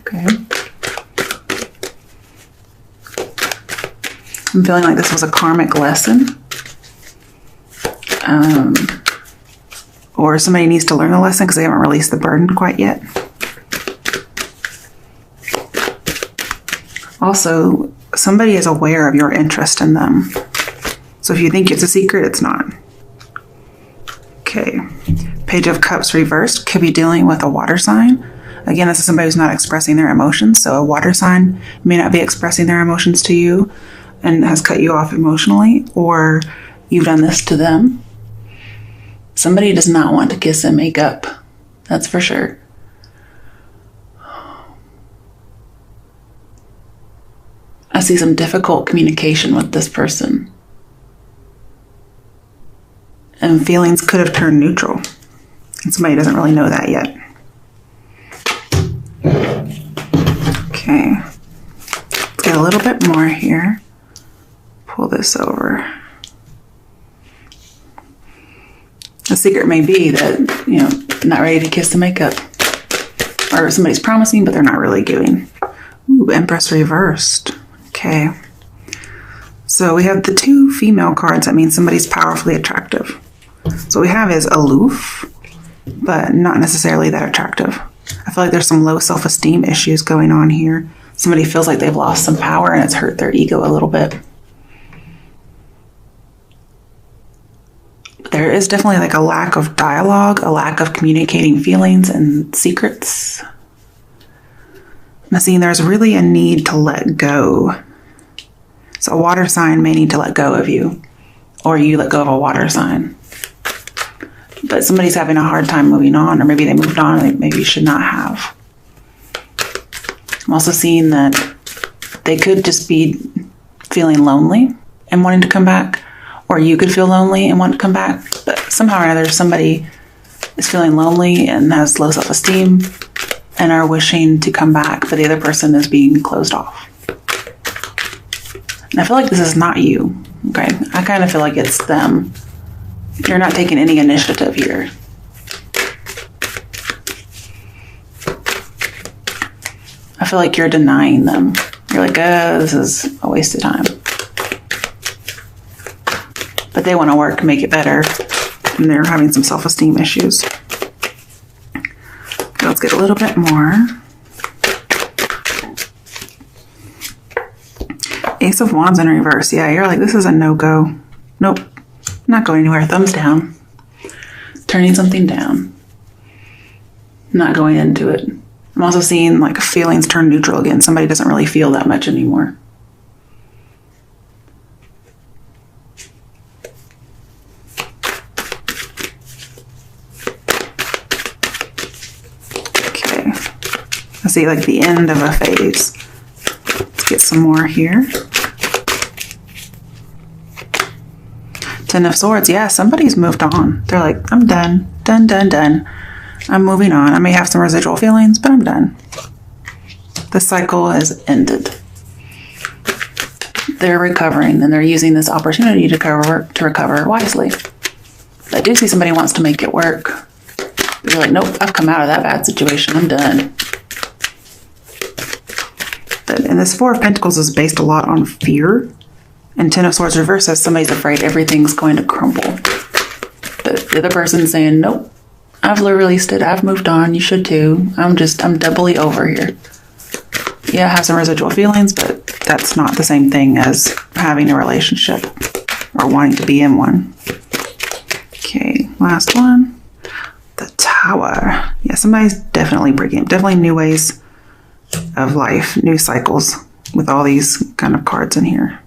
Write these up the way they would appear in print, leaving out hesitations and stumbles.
Okay. I'm feeling like this was a karmic lesson. Or somebody needs to learn the lesson because they haven't released the burden quite yet. Also, somebody is aware of your interest in them. So if you think it's a secret, it's not. Okay. Page of Cups reversed. Could be dealing with a water sign. Again, this is somebody who's not expressing their emotions. So a water sign may not be expressing their emotions to you and has cut you off emotionally, or you've done this to them. Somebody does not want to kiss and make up. That's for sure. I see some difficult communication with this person. And feelings could have turned neutral. And somebody doesn't really know that yet. Okay. Let's get a little bit more here. Pull this over. The secret may be that, not ready to kiss and make up. Or somebody's promising, but they're not really giving. Ooh, Empress reversed. Okay. So we have the 2 female cards. That means somebody's powerfully attractive. So what we have is aloof, but not necessarily that attractive. I feel like there's some low self-esteem issues going on here. Somebody feels like they've lost some power and it's hurt their ego a little bit. There is definitely like a lack of dialogue, a lack of communicating feelings and secrets. I'm seeing there's really a need to let go. So a water sign may need to let go of you, or you let go of a water sign. But somebody's having a hard time moving on, or maybe they moved on and maybe you should not have. I'm also seeing that they could just be feeling lonely and wanting to come back, or you could feel lonely and want to come back. But somehow or another, somebody is feeling lonely and has low self-esteem and are wishing to come back, but the other person is being closed off. And I feel like this is not you, okay? I kind of feel like it's them. You're not taking any initiative here. I feel like you're denying them. You're like, this is a waste of time. But they want to work to make it better, and they're having some self-esteem issues. Okay, let's get a little bit more. Ace of Wands in reverse. Yeah, you're like, this is a no-go. Nope, not going anywhere. Thumbs down. Turning something down. Not going into it. I'm also seeing like feelings turn neutral again. Somebody doesn't really feel that much anymore. Okay. I see like the end of a phase. Let's get some more here. 10 of Swords. Yeah, somebody's moved on. They're like, I'm done. Done. I'm moving on. I may have some residual feelings, but I'm done. The cycle has ended. They're recovering, and they're using this opportunity to recover wisely. I do see somebody wants to make it work. They're like, nope, I've come out of that bad situation. I'm done. And this 4 of Pentacles is based a lot on fear. And 10 of Swords reverse says somebody's afraid everything's going to crumble. But the other person's saying, nope, I've released it. I've moved on. You should too. I'm doubly over here. Yeah, I have some residual feelings, but that's not the same thing as having a relationship or wanting to be in one. Okay, last one. The Tower. Yeah, somebody's definitely definitely new ways of life, new cycles with all these kind of cards in here.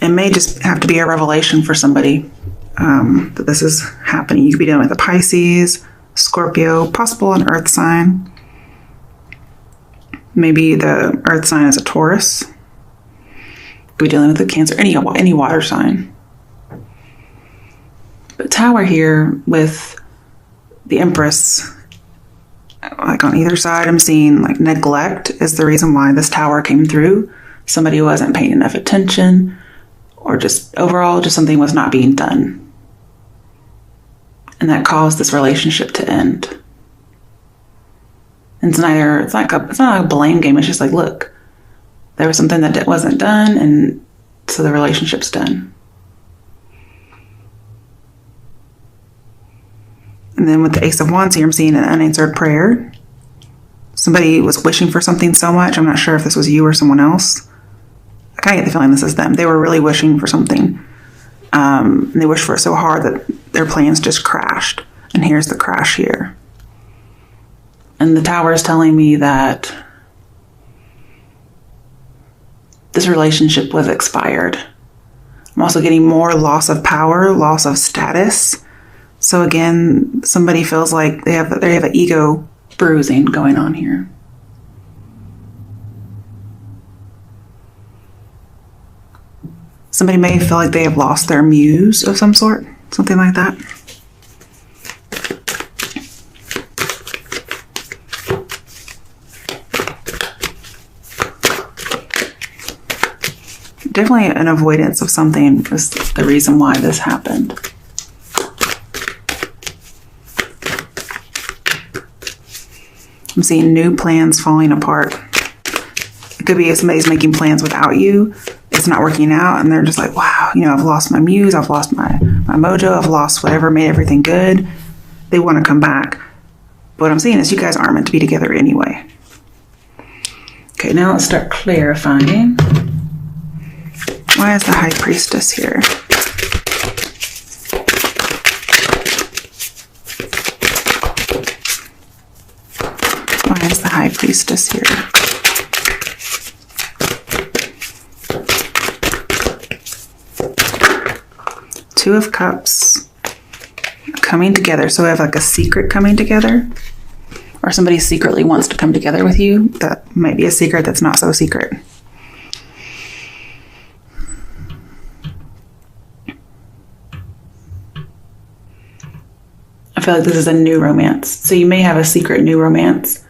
It may just have to be a revelation for somebody that this is happening. You could be dealing with a Pisces, Scorpio, possible an earth sign. Maybe the earth sign is a Taurus. Could be dealing with a Cancer, any water sign. But Tower here with the Empress, like on either side, I'm seeing like neglect is the reason why this Tower came through. Somebody who wasn't paying enough attention, or just overall, just something was not being done. And that caused this relationship to end. And it's not a blame game. It's just like, look, there was something that wasn't done, and so the relationship's done. And then with the Ace of Wands here, I'm seeing an unanswered prayer. Somebody was wishing for something so much. I'm not sure if this was you or someone else. I kind of get the feeling this is them. They were really wishing for something. And they wished for it so hard that their plans just crashed. And here's the crash here. And the Tower is telling me that this relationship was expired. I'm also getting more loss of power, loss of status. So again, somebody feels like they have an ego bruising going on here. Somebody may feel like they have lost their muse of some sort, something like that. Definitely an avoidance of something is the reason why this happened. I'm seeing new plans falling apart. It could be if somebody's making plans without you. It's not working out, and they're just like, wow, I've lost my muse, I've lost my mojo, I've lost whatever made everything good. They want to come back. But what I'm seeing is you guys aren't meant to be together anyway. Okay, now let's start clarifying. Why is the High Priestess here? Why is the High Priestess here? Two of Cups coming together. So we have like a secret coming together, or somebody secretly wants to come together with you. That might be a secret that's not so secret. I feel like this is a new romance. So you may have a secret new romance,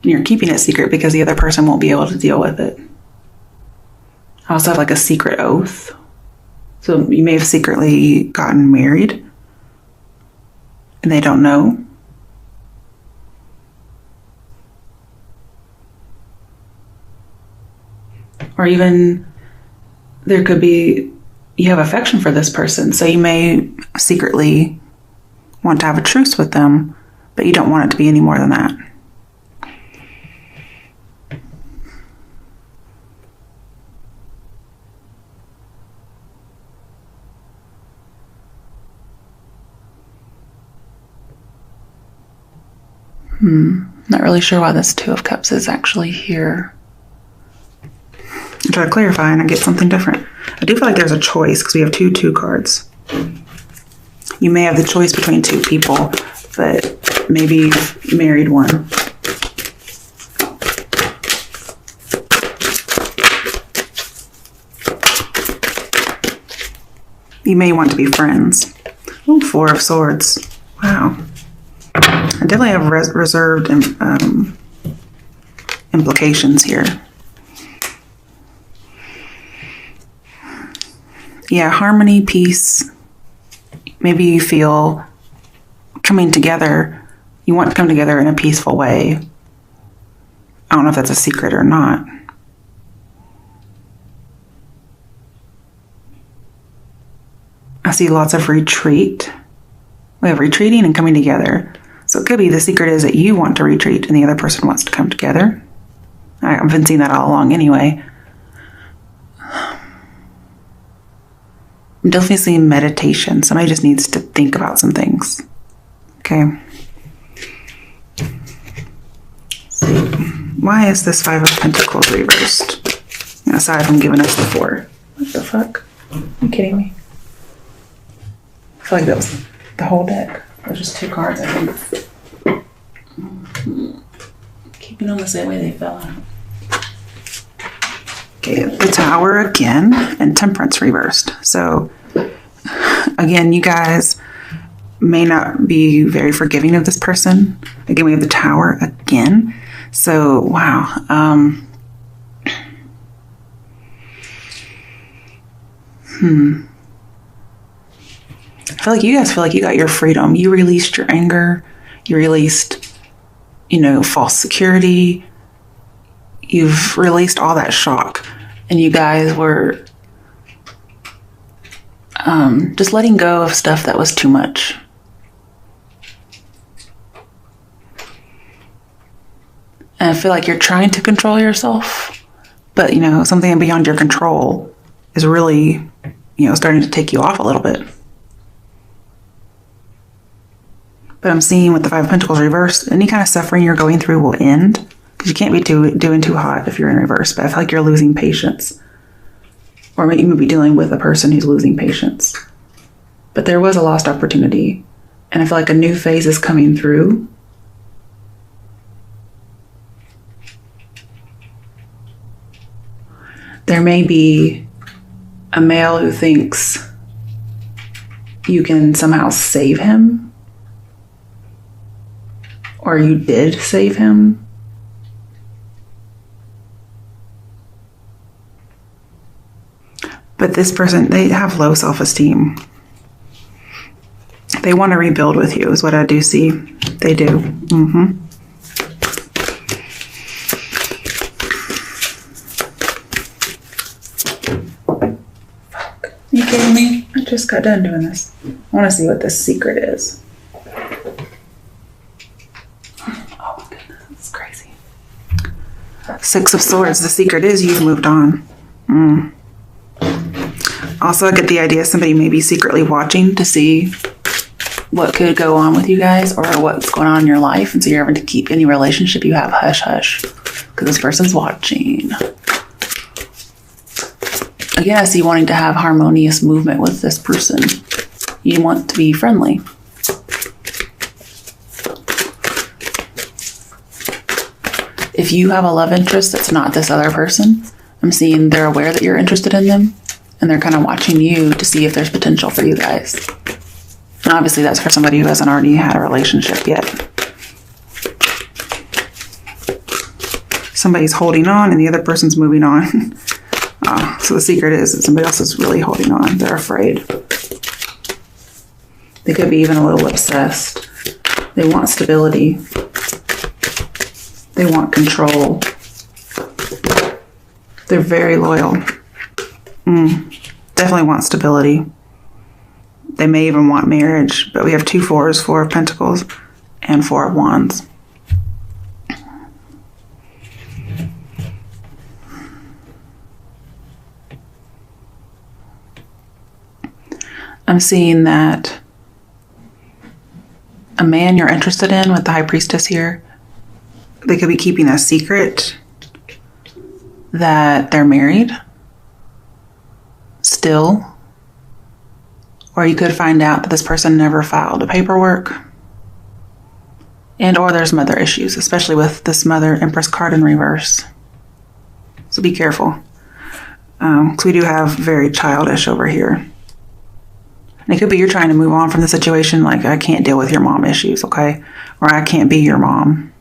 and you're keeping it secret because the other person won't be able to deal with it. I also have like a secret oath. So you may have secretly gotten married and they don't know. Or even there could be, you have affection for this person. So you may secretly want to have a truce with them, but you don't want it to be any more than that. Not really sure why this Two of Cups is actually here. I try to clarify and I get something different. I do feel like there's a choice because we have two cards. You may have the choice between two people, but maybe you've married one. You may want to be friends. Ooh, Four of Swords. Wow. I definitely have reserved implications here. Yeah, harmony, peace. Maybe you feel coming together, you want to come together in a peaceful way. I don't know if that's a secret or not. I see lots of retreat. We have retreating and coming together. So it could be the secret is that you want to retreat and the other person wants to come together. I've been seeing that all along anyway. I'm definitely seeing meditation. Somebody just needs to think about some things. Okay. Let's see. Why is this Five of Pentacles reversed? Aside from giving us the Four. What the fuck? Are you kidding me? I feel like that was the whole deck. There's just two cards, I think. Keeping them the same way they fell out. Okay, the Tower again, and Temperance reversed. So, again, you guys may not be very forgiving of this person. Again, we have the Tower again. So, wow. I feel like you guys feel like you got your freedom. You released your anger. You released false security. You've released all that shock, and you guys were just letting go of stuff that was too much. And I feel like you're trying to control yourself, but something beyond your control is really, starting to take you off a little bit. But I'm seeing with the Five of Pentacles reversed, any kind of suffering you're going through will end, because you can't be doing too hot if you're in reverse. But I feel like you're losing patience, or you may be dealing with a person who's losing patience. But there was a lost opportunity, and I feel like a new phase is coming through. There may be a male who thinks you can somehow save him, or you did save him. But this person, they have low self-esteem. They want to rebuild with you, is what I do see. They do. Fuck. You kidding me? I just got done doing this. I want to see what this secret is. Oh my goodness, that's crazy. Six of Swords. The secret is you've moved on. Also, I get the idea somebody may be secretly watching to see what could go on with you guys, or what's going on in your life. And so you're having to keep any relationship you have hush hush, because this person's watching. Again, I see wanting to have harmonious movement with this person. You want to be friendly. If you have a love interest that's not this other person, I'm seeing they're aware that you're interested in them, and they're kind of watching you to see if there's potential for you guys. And obviously that's for somebody who hasn't already had a relationship yet. Somebody's holding on and the other person's moving on. So the secret is that somebody else is really holding on. They're afraid. They could be even a little obsessed. They want stability. They want control. They're very loyal. Definitely want stability. They may even want marriage, but we have 2 fours, 4 of Pentacles, and 4 of Wands. I'm seeing that a man you're interested in with the High Priestess here, they could be keeping a secret that they're married still. Or you could find out that this person never filed a paperwork. And or there's mother issues, especially with this Mother Empress card in reverse. So be careful. Because we do have very childish over here. And it could be you're trying to move on from the situation, like, I can't deal with your mom issues, okay? Or I can't be your mom.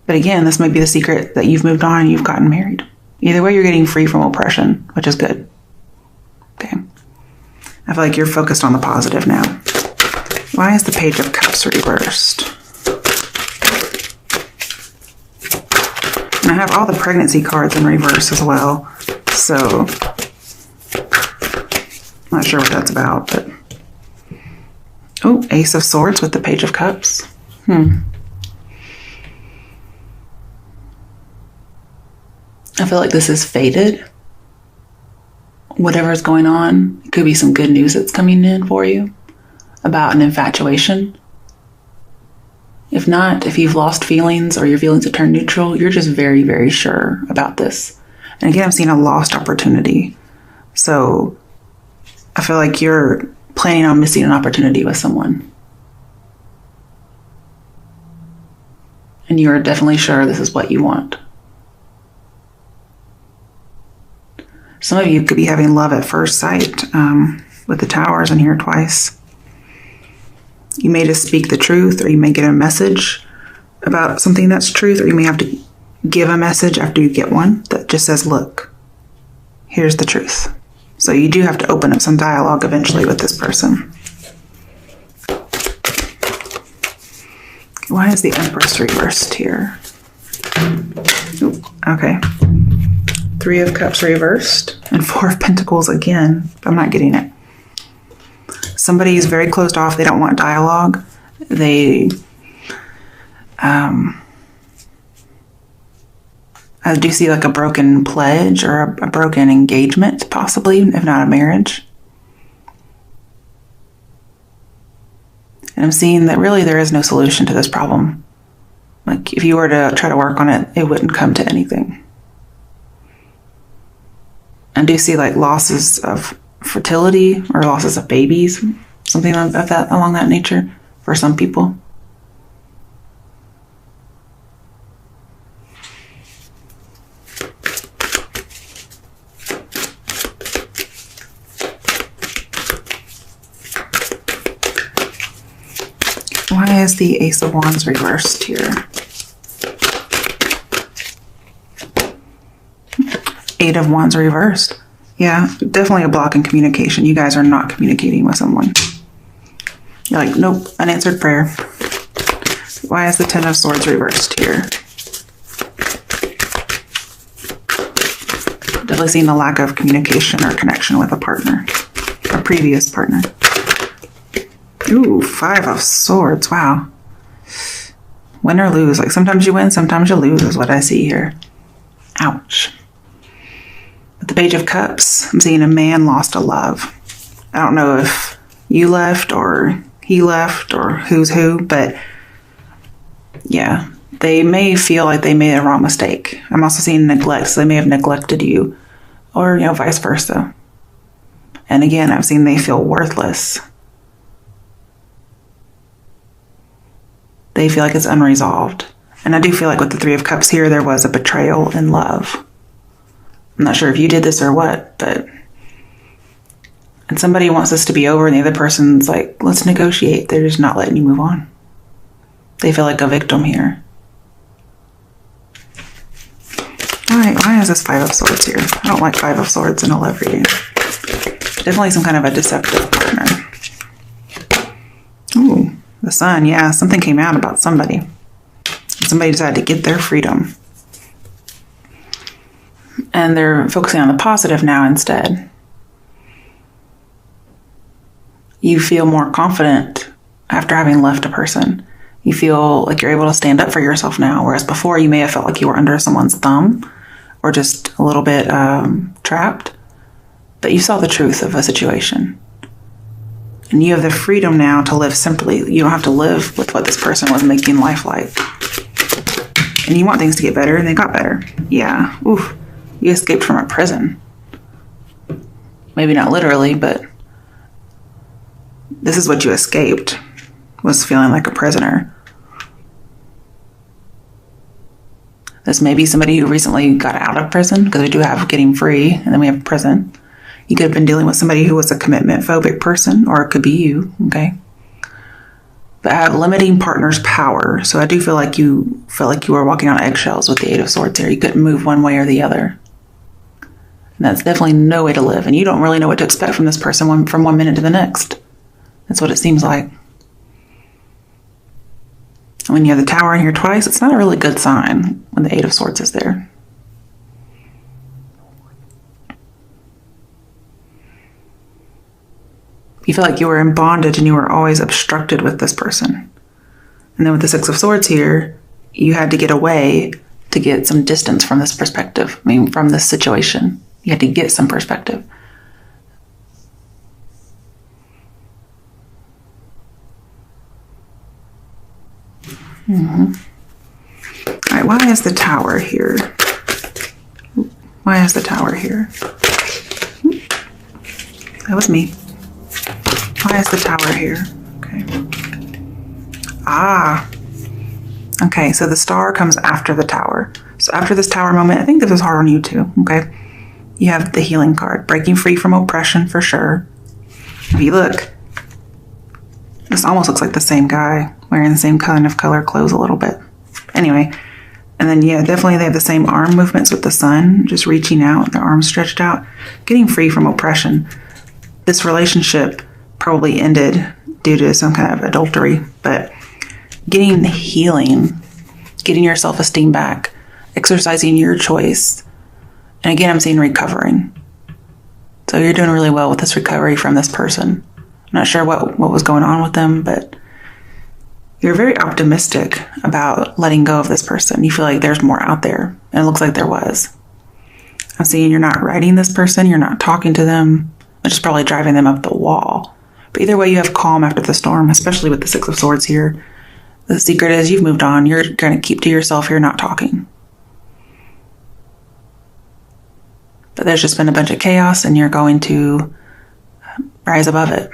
But again, this might be the secret that you've moved on and you've gotten married. Either way, you're getting free from oppression, which is good. Okay. I feel like you're focused on the positive now. Why is the Page of Cups reversed? And I have all the pregnancy cards in reverse as well. So, I'm not sure what that's about, but... Oh, Ace of Swords with the Page of Cups. I feel like this is fated. Whatever's going on, it could be some good news that's coming in for you about an infatuation. If not, if you've lost feelings or your feelings have turned neutral, you're just very, very sure about this. And again, I'm seeing a lost opportunity. So I feel like you're planning on missing an opportunity with someone. And you're definitely sure this is what you want. Some of you could be having love at first sight with the Towers in here twice. You may just speak the truth, or you may get a message about something that's truth, or you may have to give a message after you get one that just says, look, here's the truth. So you do have to open up some dialogue eventually with this person. Why is the Empress reversed here? Ooh, okay. 3 of Cups reversed and 4 of Pentacles again. I'm not getting it. Somebody is very closed off. They don't want dialogue. They, I do see like a broken pledge or a broken engagement, possibly, if not a marriage. And I'm seeing that really there is no solution to this problem. Like if you were to try to work on it, it wouldn't come to anything. I do see like losses of fertility or losses of babies, something of that along that nature for some people. Why is the Ace of Wands reversed here? 8 of Wands reversed. Yeah, definitely a block in communication. You guys are not communicating with someone. You're like, nope, unanswered prayer. Why is the 10 of Swords reversed here? Definitely seeing a lack of communication or connection with a partner, a previous partner. Ooh, 5 of Swords, wow. Win or lose. Like sometimes you win, sometimes you lose is what I see here. Ouch. With the Page of Cups, I'm seeing a man lost a love. I don't know if you left or he left or who's who, but yeah, they may feel like they made a wrong mistake. I'm also seeing neglect, so they may have neglected you or, you know, vice versa. And again, I'm seeing they feel worthless. They feel like it's unresolved. And I do feel like with the 3 of Cups here, there was a betrayal in love. I'm not sure if you did this or what, but... And somebody wants this to be over and the other person's like, let's negotiate. They're just not letting you move on. They feel like a victim here. Why is this 5 of Swords here? I don't like 5 of Swords in a love reading. Definitely some kind of a deceptive partner. Ooh, the Sun. Yeah, something came out about somebody. Somebody decided to get their freedom. And they're focusing on the positive now instead. You feel more confident after having left a person. You feel like you're able to stand up for yourself now, whereas before you may have felt like you were under someone's thumb or just a little bit trapped. But you saw the truth of a situation. And you have the freedom now to live simply. You don't have to live with what this person was making life like. And you want things to get better, and they got better. Yeah. Oof. You escaped from a prison. Maybe not literally, but this is what you escaped, was feeling like a prisoner. This may be somebody who recently got out of prison, because we do have getting free, and then we have prison. You could have been dealing with somebody who was a commitment phobic person, or it could be you, okay? But I have limiting partner's power, so I do feel like you were walking on eggshells with the 8 of Swords here. You couldn't move one way or the other. And that's definitely no way to live, and you don't really know what to expect from this person from one minute to the next. That's what it seems like. And when you have the Tower in here twice, it's not a really good sign when the 8 of Swords is there. You feel like you were in bondage and you were always obstructed with this person. And then with the 6 of Swords here, you had to get away to get some distance from this perspective. I mean, from this situation. You had to get some perspective. Mm-hmm. All right, why is the Tower here? Why is the Tower here? That was me. Why is the Tower here? Okay. Okay, so the Star comes after the Tower. So after this Tower moment, I think this is hard on you too, okay? You have the Healing card. Breaking free from oppression for sure. If you look, this almost looks like the same guy wearing the same kind of color clothes a little bit. Anyway, and then yeah, definitely they have the same arm movements with the Sun, just reaching out, their arms stretched out, getting free from oppression. This relationship probably ended due to some kind of adultery, but getting healing, getting your self-esteem back, exercising your choice. And again, I'm seeing recovering. So you're doing really well with this recovery from this person. I'm not sure what was going on with them, but you're very optimistic about letting go of this person. You feel like there's more out there, and it looks like there was. I'm seeing you're not writing this person, you're not talking to them, which is probably driving them up the wall. But either way, you have calm after the storm, especially with the Six of Swords here. The secret is you've moved on. You're going to keep to yourself. You're not talking. But there's just been a bunch of chaos, and you're going to rise above it.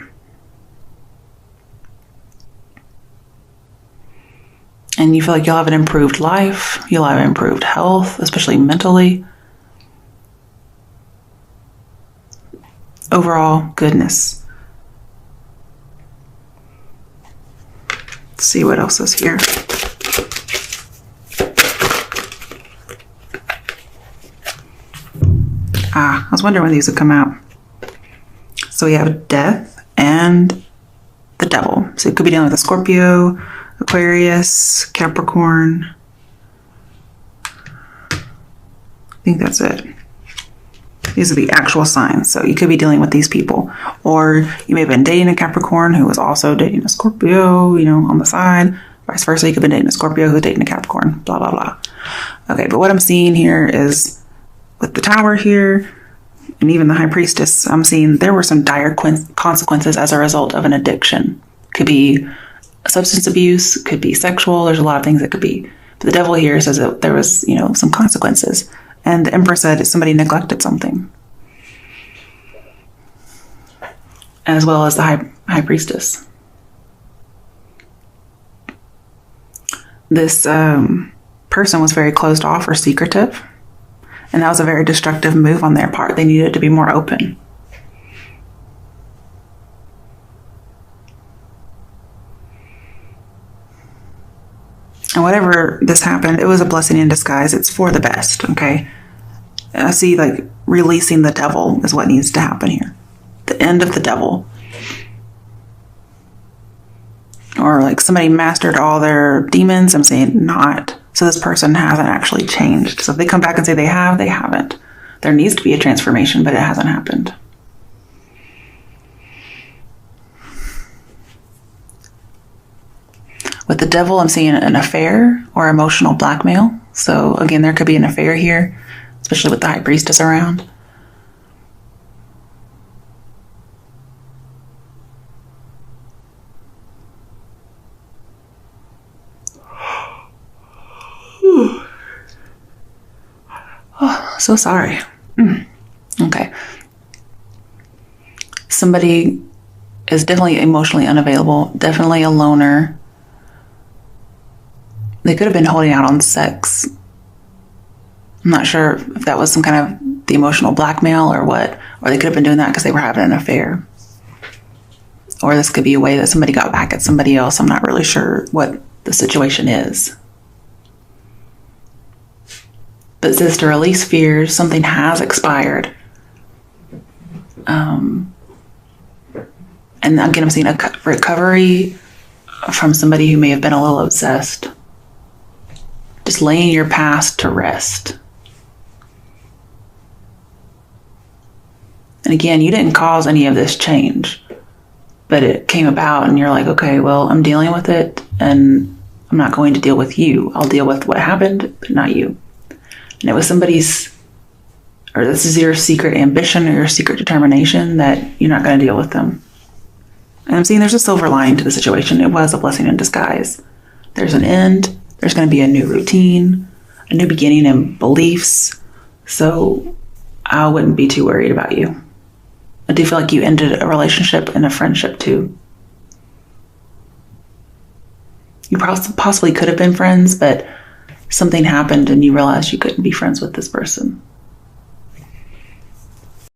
And you feel like you'll have an improved life. You'll have improved health, especially mentally. Overall, goodness. Let's see what else is here. I was wondering when these would come out. So we have death and the devil. So it could be dealing with a Scorpio, Aquarius, Capricorn. I think that's it. These are the actual signs. So you could be dealing with these people. Or you may have been dating a Capricorn who was also dating a Scorpio, on the side. Vice versa, you could have been dating a Scorpio who was dating a Capricorn. Blah, blah, blah. Okay, but what I'm seeing here is with the Tower here, and even the High Priestess, I'm seeing there were some dire consequences as a result of an addiction. Could be substance abuse, could be sexual. There's a lot of things it could be. But the devil here says that there was, some consequences. And the Emperor said somebody neglected something. As well as the High Priestess. This person was very closed off or secretive. And that was a very destructive move on their part. They needed to be more open. And whatever this happened, it was a blessing in disguise. It's for the best, okay? I see, releasing the devil is what needs to happen here. The end of the devil. Or, somebody mastered all their demons. I'm saying not. So this person hasn't actually changed. So if they come back and say they have, they haven't. There needs to be a transformation, but it hasn't happened. With the devil, I'm seeing an affair or emotional blackmail. So again, there could be an affair here, especially with the High Priestess around. Oh, so sorry. Okay. Somebody is definitely emotionally unavailable, definitely a loner. They could have been holding out on sex. I'm not sure if that was some kind of the emotional blackmail or what. Or they could have been doing that because they were having an affair. Or this could be a way that somebody got back at somebody else. I'm not really sure what the situation is. But it says to release fears, something has expired. And again, I'm seeing a recovery from somebody who may have been a little obsessed. Just laying your past to rest. And again, you didn't cause any of this change, but it came about and you're like, okay, well, I'm dealing with it and I'm not going to deal with you. I'll deal with what happened, but not you. And it was somebody's, or this is your secret ambition or your secret determination that you're not going to deal with them. And I'm seeing there's a silver lining to the situation. It was a blessing in disguise. There's an end. There's going to be a new routine, a new beginning in beliefs. So I wouldn't be too worried about you. I do feel like you ended a relationship and a friendship too. You possibly could have been friends, but something happened and you realized you couldn't be friends with this person.